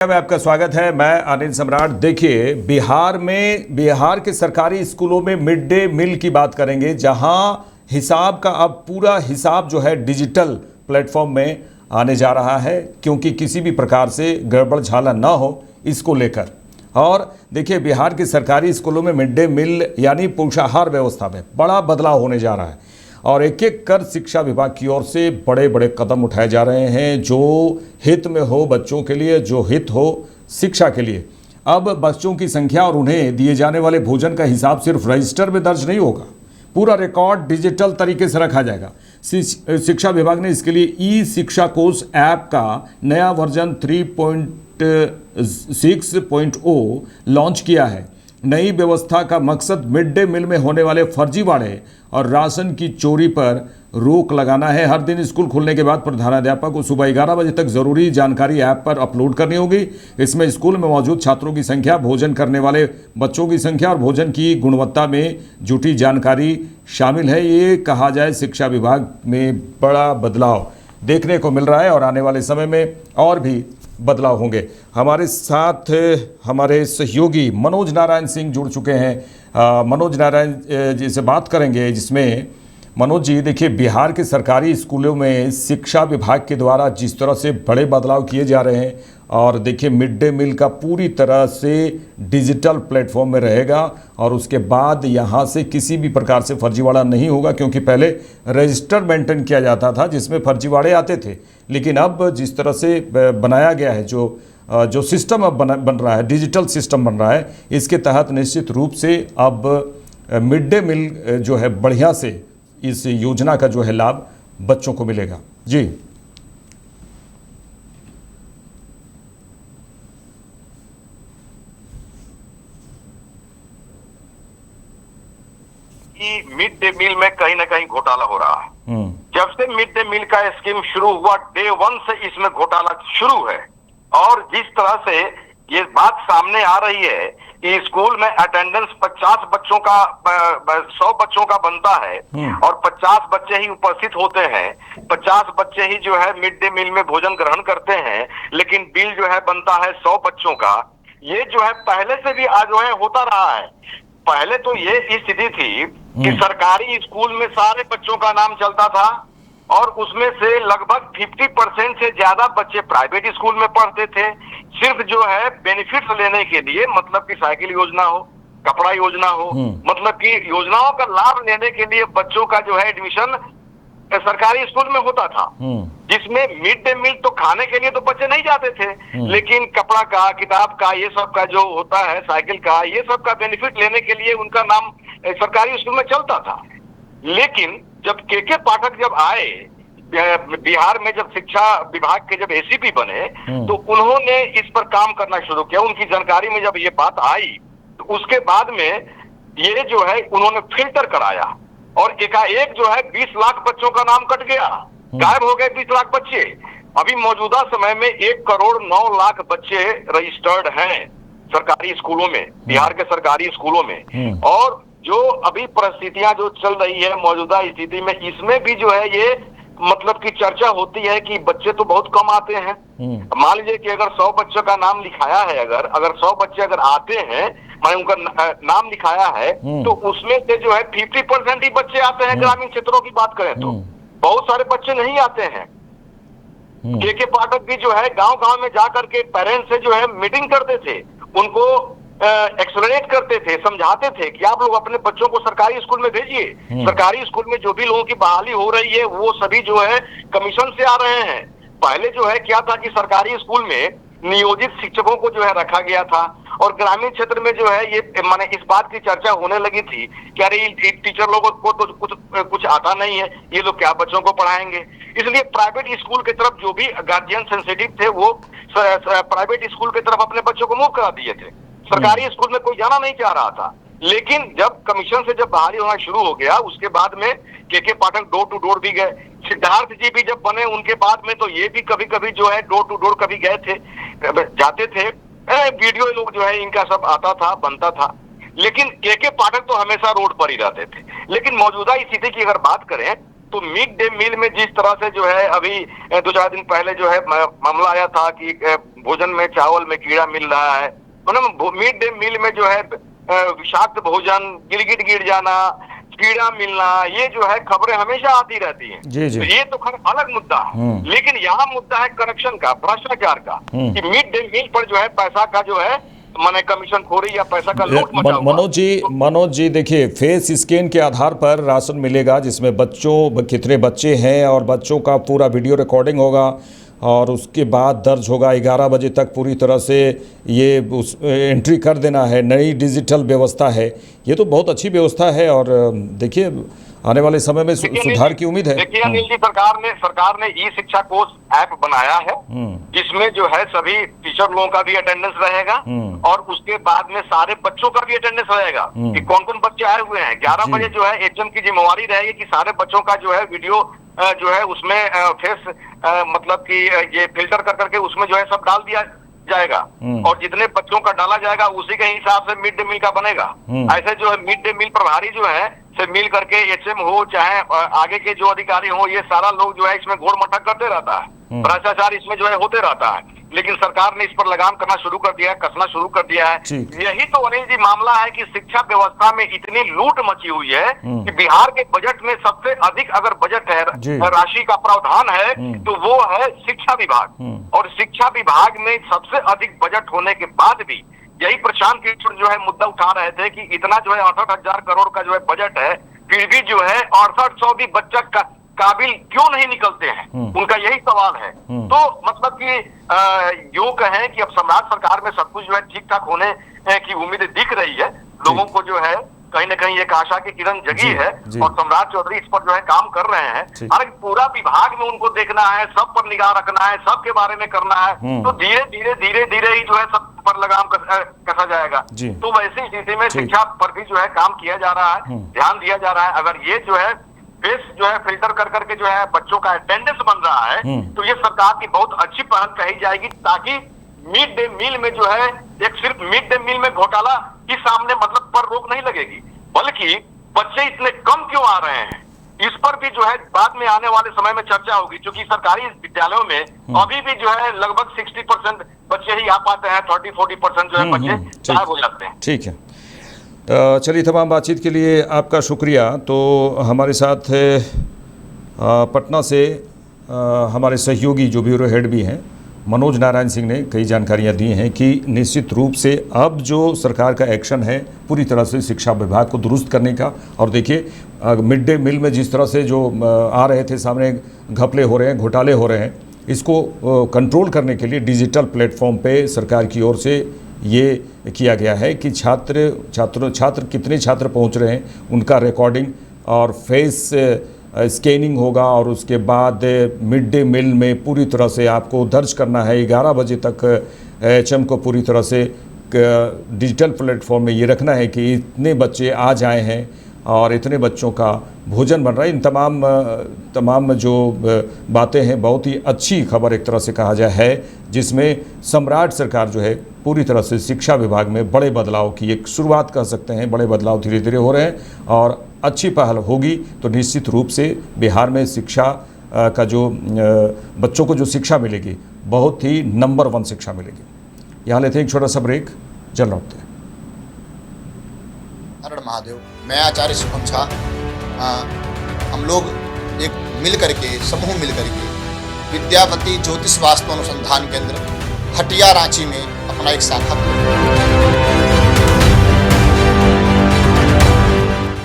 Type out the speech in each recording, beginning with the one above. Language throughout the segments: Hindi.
में आपका स्वागत है। मैं अनिल सम्राट। देखिए, बिहार के सरकारी स्कूलों में मिड डे मील की बात करेंगे, जहां हिसाब का अब पूरा हिसाब जो है डिजिटल प्लेटफॉर्म में आने जा रहा है, क्योंकि किसी भी प्रकार से गड़बड़ झाला ना हो इसको लेकर। और देखिए, बिहार के सरकारी स्कूलों में मिड डे मील यानी पोषाहार व्यवस्था में बड़ा बदलाव होने जा रहा है और एक एक कर शिक्षा विभाग की ओर से बड़े बड़े कदम उठाए जा रहे हैं, जो हित में हो बच्चों के लिए, जो हित हो शिक्षा के लिए। अब बच्चों की संख्या और उन्हें दिए जाने वाले भोजन का हिसाब सिर्फ रजिस्टर में दर्ज नहीं होगा, पूरा रिकॉर्ड डिजिटल तरीके से रखा जाएगा। शिक्षा विभाग ने इसके लिए ई शिक्षा कोष ऐप का नया वर्जन 3.6.0 लॉन्च किया है। नई व्यवस्था का मकसद मिड डे मील में होने वाले फर्जीवाड़े और राशन की चोरी पर रोक लगाना है। हर दिन स्कूल खुलने के बाद प्रधानाध्यापक को सुबह 11 बजे तक जरूरी जानकारी ऐप पर अपलोड करनी होगी। इसमें स्कूल में मौजूद छात्रों की संख्या, भोजन करने वाले बच्चों की संख्या और भोजन की गुणवत्ता में जुटी जानकारी शामिल है। ये कहा जाए, शिक्षा विभाग में बड़ा बदलाव देखने को मिल रहा है और आने वाले समय में और भी बदलाव होंगे। हमारे साथ हमारे सहयोगी मनोज नारायण सिंह जुड़ चुके हैं। मनोज नारायण जी से बात करेंगे, जिसमें मनोज जी, देखिए, बिहार के सरकारी स्कूलों में शिक्षा विभाग के द्वारा जिस तरह से बड़े बदलाव किए जा रहे हैं, और देखिए मिड डे मील का पूरी तरह से डिजिटल प्लेटफॉर्म में रहेगा और उसके बाद यहाँ से किसी भी प्रकार से फर्जीवाड़ा नहीं होगा, क्योंकि पहले रजिस्टर मेंटेन किया जाता था जिसमें फर्जीवाड़े आते थे। लेकिन अब जिस तरह से बनाया गया है, जो सिस्टम अब बन रहा है, डिजिटल सिस्टम बन रहा है, इसके तहत निश्चित रूप से अब मिड डे मील जो है बढ़िया से इस योजना का जो है लाभ बच्चों को मिलेगा। जी कि मिड डे मील में कहीं ना कहीं घोटाला हो रहा है। जब से मिड डे मील का स्कीम शुरू हुआ, डे 1 से इसमें घोटाला शुरू है। और जिस तरह से ये बात सामने आ रही है कि स्कूल में अटेंडेंस 50 बच्चों का 100 बच्चों का बनता है और 50 बच्चे ही उपस्थित होते हैं, 50 बच्चे ही जो है मिड डे मील में भोजन ग्रहण करते हैं, लेकिन बिल जो है बनता है 100 बच्चों का। ये जो है पहले से भी आज जो है होता रहा है। पहले तो ये स्थिति थी कि सरकारी स्कूल में सारे बच्चों का नाम चलता था और उसमें से लगभग 50% से ज्यादा बच्चे प्राइवेट स्कूल में पढ़ते थे, सिर्फ जो है बेनिफिट्स लेने के लिए, मतलब कि साइकिल योजना हो, कपड़ा योजना हो, मतलब कि योजनाओं का लाभ लेने के लिए बच्चों का जो है एडमिशन सरकारी स्कूल में होता था, जिसमें मिड डे मील तो खाने के लिए तो बच्चे नहीं जाते थे, लेकिन कपड़ा का, किताब का, ये सब का जो होता है, साइकिल का, ये सब का बेनिफिट लेने के लिए उनका नाम सरकारी स्कूल में चलता था। लेकिन जब के पाठक जब आए बिहार में, जब शिक्षा विभाग के जब एसीपी बने, तो उन्होंने इस पर काम करना शुरू किया। उनकी जानकारी में जब ये बात आई, तो उसके बाद में ये जो है उन्होंने फिल्टर कराया और एकाएक जो है 20 लाख बच्चों का नाम कट गया, गायब हो गए 20 लाख बच्चे। अभी मौजूदा समय में 1 करोड़ 9 लाख बच्चे रजिस्टर्ड हैं सरकारी स्कूलों में, बिहार के सरकारी स्कूलों में। और जो अभी परिस्थितियां जो चल रही है मौजूदा स्थिति में, इसमें भी जो है ये मतलब की चर्चा होती है कि बच्चे तो बहुत कम आते हैं। मान लीजिए कि अगर 100 बच्चों का नाम लिखाया है, अगर 100 बच्चे अगर आते हैं, मैंने उनका नाम लिखाया है, तो उसमें से जो है 50% ही बच्चे आते हैं। ग्रामीण क्षेत्रों की बात करें तो बहुत सारे बच्चे नहीं आते हैं। के पाठक भी जो है गांव गांव में जाकर के पेरेंट्स से जो है मीटिंग करते थे, उनको एक्सप्लेनेट करते थे, समझाते थे कि आप लोग अपने बच्चों को सरकारी स्कूल में भेजिए। सरकारी स्कूल में जो भी लोगों की बहाली हो रही है वो सभी जो है कमीशन से आ रहे हैं। पहले जो है क्या था कि सरकारी स्कूल में नियोजित शिक्षकों को जो है रखा गया था, और ग्रामीण क्षेत्र में जो है ये माने इस बात की चर्चा होने लगी थी कि अरे टीचर लोगों को तो कुछ आता नहीं है, ये लोग क्या बच्चों को पढ़ाएंगे। इसलिए प्राइवेट स्कूल की तरफ जो भी गार्जियन सेंसिटिव थे, वो प्राइवेट स्कूल की तरफ अपने बच्चों को मूव करा दिए थे। सरकारी स्कूल में कोई जाना नहीं चाह रहा था। लेकिन जब कमीशन से जब बहाली होना शुरू हो गया, उसके बाद में के पाठक डोर टू डोर भी गए। सिद्धार्थ जी भी जब बने उनके बाद में, तो ये भी कभी कभी जो है डोर टू डोर कभी गए थे, जाते थे, वीडियो लोग जो है इनका सब आता था, बनता था। लेकिन के पाठक तो हमेशा रोड पर ही रहते थे। लेकिन मौजूदा स्थिति की अगर बात करें तो मिड डे मील में जिस तरह से जो है अभी 2-4 दिन पहले जो है मामला आया था कि भोजन में चावल में कीड़ा मिल रहा है, तो ना मिड डे मील में जो है विषाक्त भोजन, गिरगिट गिर जाना, कीड़ा मिलना, ये जो है खबरें हमेशा आती रहती हैं। जी जी। तो ये तो खैर अलग मुद्दा है, लेकिन यहाँ मुद्दा है करप्शन का, भ्रष्टाचार का, कि मिड डे मील पर जो है पैसा का जो है माने कमीशन खोरी या पैसा का लूट मचा हुआ। मनोज जी देखिए, फेस स्कैन के आधार पर राशन मिलेगा जिसमें बच्चों कितने बच्चे हैं और बच्चों का पूरा वीडियो रिकॉर्डिंग होगा और उसके बाद दर्ज होगा। 11 बजे तक पूरी तरह से ये उस एंट्री कर देना है। नई डिजिटल व्यवस्था है, ये तो बहुत अच्छी व्यवस्था है और देखिए आने वाले समय में सुधार की उम्मीद है। देखिए अनिल जी, सरकार ने ई शिक्षा कोष ऐप बनाया है जिसमें जो है सभी टीचर लोगों का भी अटेंडेंस रहेगा और उसके बाद में सारे बच्चों का भी अटेंडेंस रहेगा कि कौन कौन बच्चे आए हुए हैं। 11 बजे जो है एचएम की जिम्मेवारी रहेगी कि सारे बच्चों का जो है वीडियो जो है उसमें फेस मतलब कि ये फिल्टर कर करके उसमें जो है सब डाल दिया जाएगा और जितने बच्चों का डाला जाएगा उसी के हिसाब से मिड डे मील का बनेगा। ऐसे जो है मिड डे मील प्रभारी जो है से मिल करके एचएम हो चाहे आगे के जो अधिकारी हो, ये सारा लोग जो है इसमें घोड़ मटक करते रहता है, भ्रष्टाचार इसमें जो है होते रहता है। लेकिन सरकार ने इस पर लगाम करना शुरू कर दिया है, कसना शुरू कर दिया है। यही तो अनिल जी मामला है कि शिक्षा व्यवस्था में इतनी लूट मची हुई है कि बिहार के बजट में सबसे अधिक अगर बजट है राशि का प्रावधान है तो वो है शिक्षा विभाग, और शिक्षा विभाग में सबसे अधिक बजट होने के बाद भी यही प्रशांत किशोर जो है मुद्दा उठा रहे थे कि इतना जो है 68,000 करोड़ का जो है बजट है, फिर भी जो है 6800 भी बच्चा का काबिल क्यों नहीं निकलते हैं, उनका यही सवाल है। तो मतलब कि यूं कहें कि अब सम्राट सरकार में सब कुछ जो है ठीक ठाक होने की उम्मीद दिख रही है, लोगों को जो है कहीं न कहीं एक आशा की किरण जगी है और सम्राट चौधरी इस पर जो है काम कर रहे हैं। हालांकि पूरा विभाग में उनको देखना है, सब पर निगाह रखना है, सबके बारे में करना है, तो धीरे धीरे ही जो है सब पर लगाम कसा जाएगा। तो वैसी स्थिति में शिक्षा पर भी जो है काम किया जा रहा है, ध्यान दिया जा रहा है। अगर ये जो है फेस जो है फिल्टर कर करके जो है बच्चों का अटेंडेंस बन रहा है तो ये सरकार की बहुत अच्छी पहल कही जाएगी, ताकि मिड डे मील में जो है एक सिर्फ मिड डे मील में घोटाला के सामने मतलब पर रोक नहीं लगेगी, बल्कि बच्चे इतने कम क्यों आ रहे हैं इस पर भी जो है बाद में आने वाले समय में चर्चा होगी। क्योंकि सरकारी विद्यालयों में अभी भी जो है लगभग 60% बच्चे ही आ पाते हैं, 30-40% जो है बच्चे गायब हो जाते हैं। ठीक है, चलिए तमाम बातचीत के लिए आपका शुक्रिया। तो हमारे साथ पटना से हमारे सहयोगी जो ब्यूरो हेड भी हैं मनोज नारायण सिंह ने कई जानकारियां दी हैं कि निश्चित रूप से अब जो सरकार का एक्शन है पूरी तरह से शिक्षा विभाग को दुरुस्त करने का। और देखिए मिड डे मील में जिस तरह से जो आ रहे थे सामने घपले हो रहे हैं, घोटाले हो रहे हैं, इसको कंट्रोल करने के लिए डिजिटल प्लेटफॉर्म पे सरकार की ओर से ये किया गया है कि छात्र कितने छात्र पहुंच रहे हैं उनका रिकॉर्डिंग और फेस स्कैनिंग होगा और उसके बाद मिड डे मील में पूरी तरह से आपको दर्ज करना है। 11 बजे तक एचएम को पूरी तरह से डिजिटल प्लेटफॉर्म में ये रखना है कि इतने बच्चे आ जाए हैं और इतने बच्चों का भोजन बन रहा है। इन तमाम जो बातें हैं, बहुत ही अच्छी खबर एक तरह से कहा जाए है, जिसमें सम्राट सरकार जो है पूरी तरह से शिक्षा विभाग में बड़े बदलाव की एक शुरुआत कर सकते हैं। बड़े बदलाव धीरे धीरे हो रहे हैं और अच्छी पहल होगी तो निश्चित रूप से बिहार में शिक्षा का जो बच्चों को जो शिक्षा मिलेगी बहुत ही नंबर 1 शिक्षा मिलेगी। यहाँ लेते हैं एक छोटा सा ब्रेक, जल लौटते हैं। हर महादेव, मैं आचार्य शुभम झा, हम लोग एक मिल करके समूह मिल करके विद्यापति ज्योतिष वास्तु अनुसंधान केंद्र हटिया रांची में अपना एक शाखा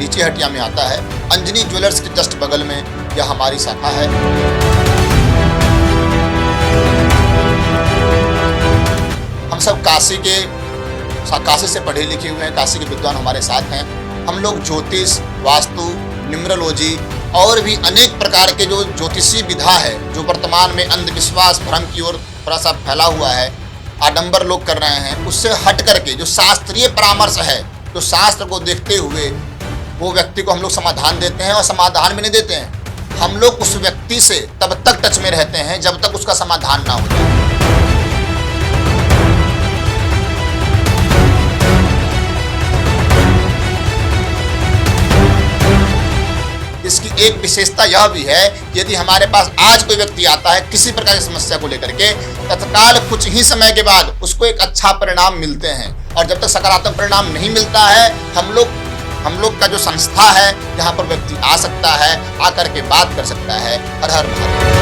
नीचे हटिया में आता है, अंजनी ज्वेलर्स के जस्ट बगल में यह हमारी शाखा है। हम सब काशी से पढ़े लिखे हुए हैं, काशी के विद्वान हमारे साथ हैं। हम लोग ज्योतिष, वास्तु, न्यूमरोलॉजी और भी अनेक प्रकार के जो ज्योतिषी विधा है जो वर्तमान में अंधविश्वास भ्रम की ओर थोड़ा सा फैला हुआ है, आडंबर लोग कर रहे हैं, उससे हट करके जो शास्त्रीय परामर्श है, जो शास्त्र को देखते हुए वो व्यक्ति को हम लोग समाधान देते हैं। और समाधान भी नहीं देते हैं, हम लोग उस व्यक्ति से तब तक टच में रहते हैं जब तक उसका समाधान ना हो जाए। इसकी एक विशेषता यह भी है कि यदि हमारे पास आज कोई व्यक्ति आता है किसी प्रकार की समस्या को लेकर के, तत्काल कुछ ही समय के बाद उसको एक अच्छा परिणाम मिलते हैं। और जब तक सकारात्मक परिणाम नहीं मिलता है, हम लोग का जो संस्था है, यहाँ पर व्यक्ति आ सकता है, आकर के बात कर सकता है। हर हर महादेव।